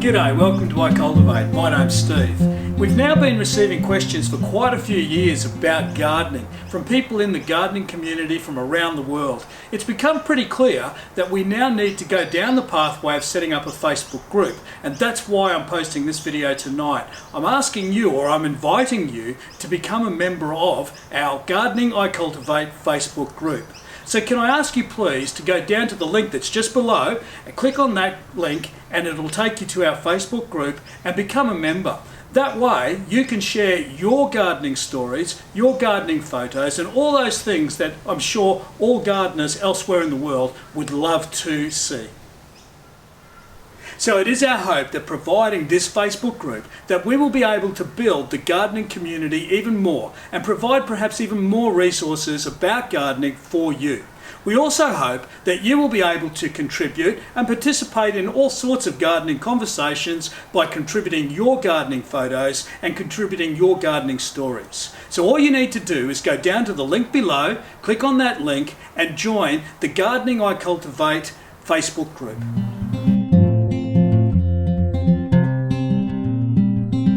G'day, welcome to iCultivate. My name's Steve. We've now been receiving questions for quite a few years about gardening from people in the gardening community from around the world. It's become pretty clear that we now need to go down the pathway of setting up a Facebook group, and that's why I'm posting this video tonight. I'm asking you, or I'm inviting you, to become a member of our Gardening iCultivate Facebook group. So can I ask you please to go down to the link that's just below and click on that link, and it'll take you to our Facebook group and become a member. That way you can share your gardening stories, your gardening photos, and all those things that I'm sure all gardeners elsewhere in the world would love to see. So it is our hope that providing this Facebook group that we will be able to build the gardening community even more and provide perhaps even more resources about gardening for you. We also hope that you will be able to contribute and participate in all sorts of gardening conversations by contributing your gardening photos and contributing your gardening stories. So all you need to do is go down to the link below, click on that link and join the Gardening iCultivate Facebook group.